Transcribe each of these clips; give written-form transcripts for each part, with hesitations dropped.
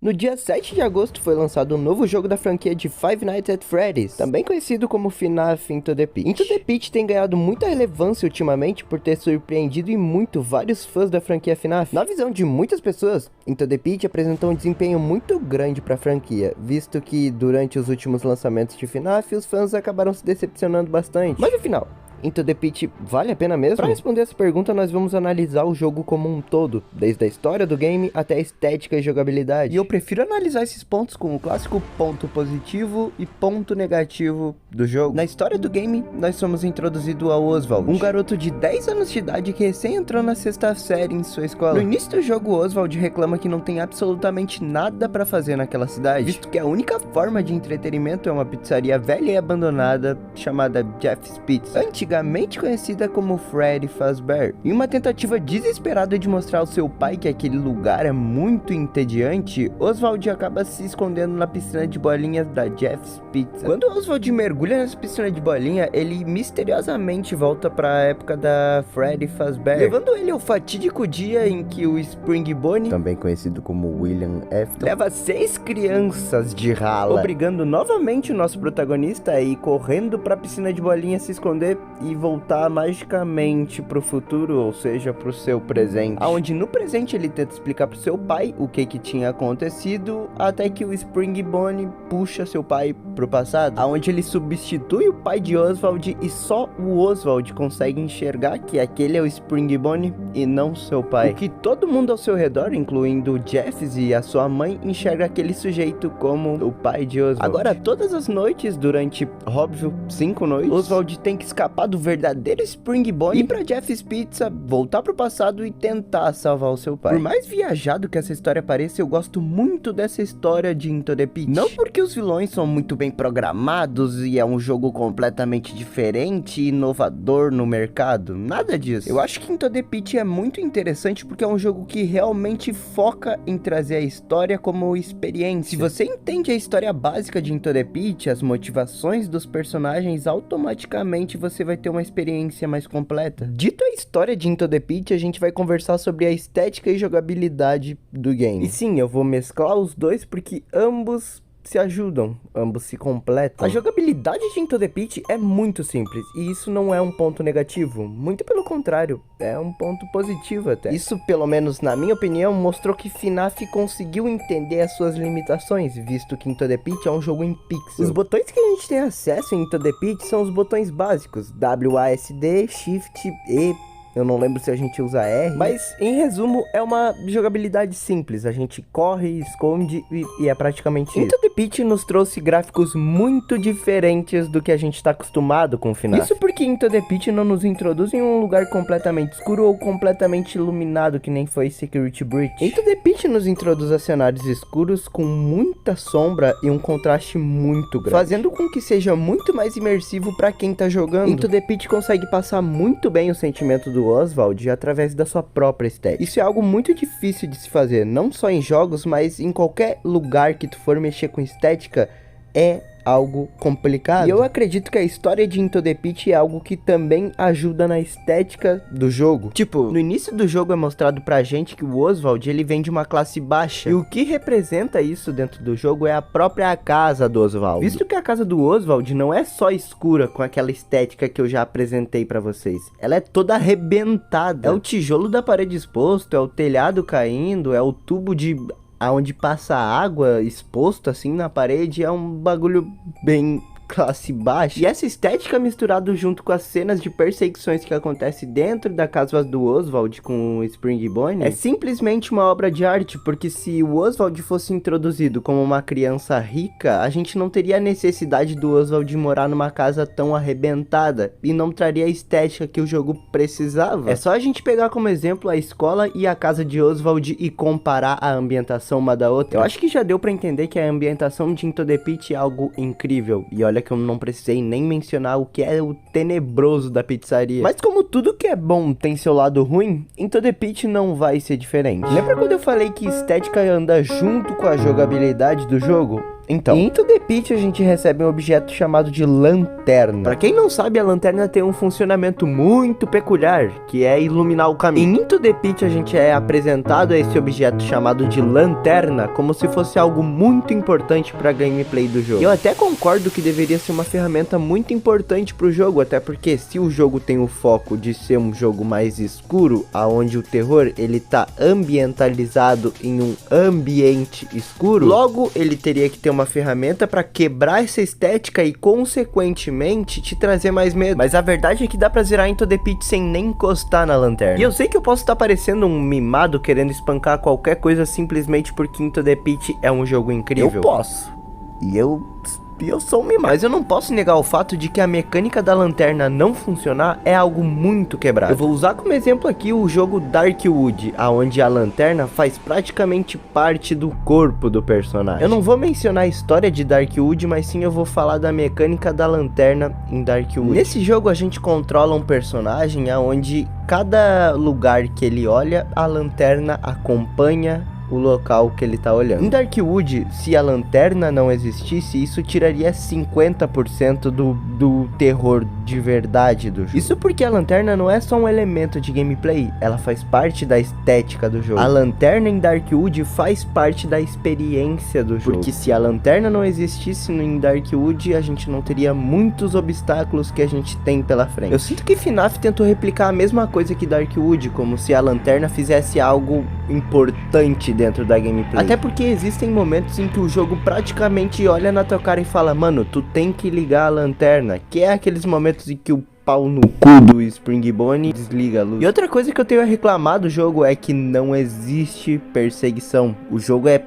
No dia 7 de agosto foi lançado um novo jogo da franquia de Five Nights at Freddy's, também conhecido como FNAF Into the Pit. Into the Pit tem ganhado muita relevância ultimamente por ter surpreendido e muito vários fãs da franquia FNAF. Na visão de muitas pessoas, Into the Pit apresentou um desempenho muito grande para a franquia, visto que durante os últimos lançamentos de FNAF os fãs acabaram se decepcionando bastante. Mas afinal, Into the Pit vale a pena mesmo? Para responder essa pergunta, nós vamos analisar o jogo como um todo, desde a história do game até a estética e jogabilidade. E eu prefiro analisar esses pontos com o clássico ponto positivo e ponto negativo do jogo. Na história do game, nós somos introduzidos ao Oswald, um garoto de 10 anos de idade que recém entrou na sexta série em sua escola. No início do jogo, Oswald reclama que não tem absolutamente nada para fazer naquela cidade, visto que a única forma de entretenimento é uma pizzaria velha e abandonada chamada Jeff's Pizza, antigamente conhecida como Freddy Fazbear. Em uma tentativa desesperada de mostrar ao seu pai que aquele lugar é muito entediante, Oswald acaba se escondendo na piscina de bolinhas da Jeff's Pizza. Quando Oswald mergulha nessa piscina de bolinha, ele misteriosamente volta para a época da Freddy Fazbear, levando ele ao fatídico dia em que o Spring Bonnie, também conhecido como William Afton, leva 6 crianças de rala, obrigando novamente o nosso protagonista a ir correndo para a piscina de bolinha se esconder e voltar magicamente pro futuro, ou seja, pro seu presente. Aonde no presente ele tenta explicar pro seu pai o que tinha acontecido, até que o Spring Bonnie puxa seu pai pro passado, aonde ele substitui o pai de Oswald e só o Oswald consegue enxergar que aquele é o Spring Bonnie e não seu pai. O que todo mundo ao seu redor, incluindo o Jeffs e a sua mãe, enxerga aquele sujeito como o pai de Oswald. Agora, todas as noites, durante, óbvio, 5 noites, Oswald tem que escapar do verdadeiro Spring Bonnie, ir pra Jeff's Pizza, voltar pro passado e tentar salvar o seu pai. Por mais viajado que essa história pareça, eu gosto muito dessa história de Into the Pit. Não porque os vilões são muito bem programados e é um jogo completamente diferente e inovador no mercado, nada disso. Eu acho que Into the Pit é muito interessante porque é um jogo que realmente foca em trazer a história como experiência. Se você entende a história básica de Into the Pit, as motivações dos personagens, automaticamente você vai ter uma experiência mais completa. Dito a história de Into the Pit, a gente vai conversar sobre a estética e jogabilidade do game. E sim, eu vou mesclar os dois porque ambos se ajudam, ambos se completam. A jogabilidade de Into the Pit é muito simples, e isso não é um ponto negativo, muito pelo contrário, é um ponto positivo até. Isso, pelo menos na minha opinião, mostrou que FNAF conseguiu entender as suas limitações, visto que Into the Pit é um jogo em pixel. Os botões que a gente tem acesso em Into the Pit são os botões básicos, WASD, Shift, E. Eu não lembro se a gente usa R, mas em resumo é uma jogabilidade simples, a gente corre, esconde e é praticamente isso. Into the Pit nos trouxe gráficos muito diferentes do que a gente está acostumado com o FNAF. Isso porque Into the Pit não nos introduz em um lugar completamente escuro ou completamente iluminado que nem foi Security Breach. Into the Pit nos introduz a cenários escuros com muita sombra e um contraste muito grande, fazendo com que seja muito mais imersivo para quem tá jogando. Into the Pit consegue passar muito bem o sentimento do Oswald através da sua própria estética. Isso é algo muito difícil de se fazer, não só em jogos, mas em qualquer lugar que tu for mexer com estética, é algo complicado. E eu acredito que a história de Into the Pit é algo que também ajuda na estética do jogo. Tipo, no início do jogo é mostrado pra gente que o Oswald, ele vem de uma classe baixa. E o que representa isso dentro do jogo é a própria casa do Oswald. Visto que a casa do Oswald não é só escura com aquela estética que eu já apresentei pra vocês. Ela é toda arrebentada. É o tijolo da parede exposto, é o telhado caindo, é o tubo de aonde passa água exposto assim na parede, é um bagulho bem classe baixa. E essa estética misturada junto com as cenas de perseguições que acontece dentro da casa do Oswald com o Spring Bonnie é simplesmente uma obra de arte, porque se o Oswald fosse introduzido como uma criança rica, a gente não teria a necessidade do Oswald morar numa casa tão arrebentada e não traria a estética que o jogo precisava. É só a gente pegar como exemplo a escola e a casa de Oswald e comparar a ambientação uma da outra. Eu acho que já deu pra entender que a ambientação de Into the Pit é algo incrível. E olha que eu não precisei nem mencionar o que é o tenebroso da pizzaria. Mas como tudo que é bom tem seu lado ruim, Into the Pit não vai ser diferente. Lembra quando eu falei que estética anda junto com a jogabilidade do jogo? Então, em Into the Pit a gente recebe um objeto chamado de lanterna. Pra quem não sabe, a lanterna tem um funcionamento muito peculiar, que é iluminar o caminho. Em Into the Pit a gente é apresentado a esse objeto chamado de lanterna como se fosse algo muito importante pra gameplay do jogo. E eu até concordo que deveria ser uma ferramenta muito importante pro jogo, até porque se o jogo tem o foco de ser um jogo mais escuro, aonde o terror ele tá ambientalizado em um ambiente escuro, logo ele teria que ter uma ferramenta para quebrar essa estética e consequentemente te trazer mais medo. Mas a verdade é que dá pra zerar Into the Pit sem nem encostar na lanterna. E eu sei que eu posso estar parecendo um mimado querendo espancar qualquer coisa simplesmente porque Into the Pit é um jogo incrível. Eu posso. E eu sou um mimado. Mas eu não posso negar o fato de que a mecânica da lanterna não funcionar é algo muito quebrado. Eu vou usar como exemplo aqui o jogo Darkwood, aonde a lanterna faz praticamente parte do corpo do personagem. Eu não vou mencionar a história de Darkwood, mas sim eu vou falar da mecânica da lanterna em Darkwood. Nesse jogo a gente controla um personagem aonde cada lugar que ele olha, a lanterna acompanha o local que ele tá olhando. Em Darkwood, se a lanterna não existisse, isso tiraria 50% do terror de verdade do jogo. Isso porque a lanterna não é só um elemento de gameplay, ela faz parte da estética do jogo. A lanterna em Darkwood faz parte da experiência do jogo. Porque se a lanterna não existisse em Darkwood, a gente não teria muitos obstáculos que a gente tem pela frente. Eu sinto que FNAF tentou replicar a mesma coisa que Darkwood, como se a lanterna fizesse algo importante dentro da gameplay. Até porque existem momentos em que o jogo praticamente olha na tua cara e fala: mano, tu tem que ligar a lanterna. Que é aqueles momentos em que o pau no cu do Springbone desliga a luz. E outra coisa que eu tenho a reclamar do jogo é que não existe perseguição. O jogo é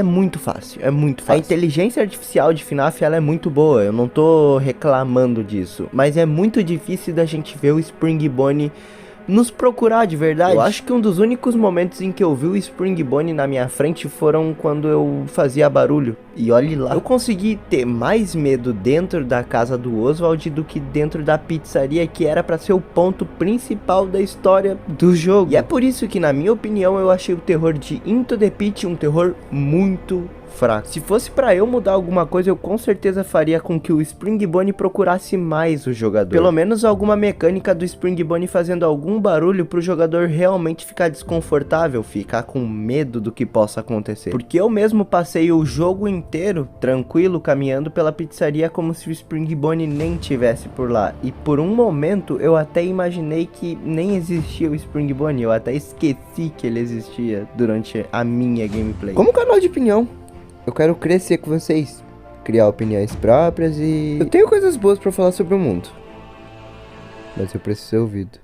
muito fácil, é muito fácil. A inteligência artificial de FNAF ela é muito boa, eu não tô reclamando disso, mas é muito difícil da gente ver o Springbone nos procurar de verdade. Eu acho que um dos únicos momentos em que eu vi o Springbone na minha frente foram quando eu fazia barulho. E olhe lá, eu consegui ter mais medo dentro da casa do Oswald do que dentro da pizzaria, que era pra ser o ponto principal da história do jogo. E é por isso que, na minha opinião, eu achei o terror de Into the Pit um terror muito fraco. Se fosse pra eu mudar alguma coisa, eu com certeza faria com que o Springbone procurasse mais o jogador. Pelo menos alguma mecânica do Springbone fazendo algum barulho pro jogador realmente ficar desconfortável, ficar com medo do que possa acontecer. Porque eu mesmo passei o jogo inteiro tranquilo caminhando pela pizzaria como se o Springbone nem tivesse por lá. E por um momento eu até imaginei que nem existia o Springbone, eu até esqueci que ele existia durante a minha gameplay. Como canal de opinião, eu quero crescer com vocês, criar opiniões próprias e... eu tenho coisas boas pra falar sobre o mundo, mas eu preciso ser ouvido.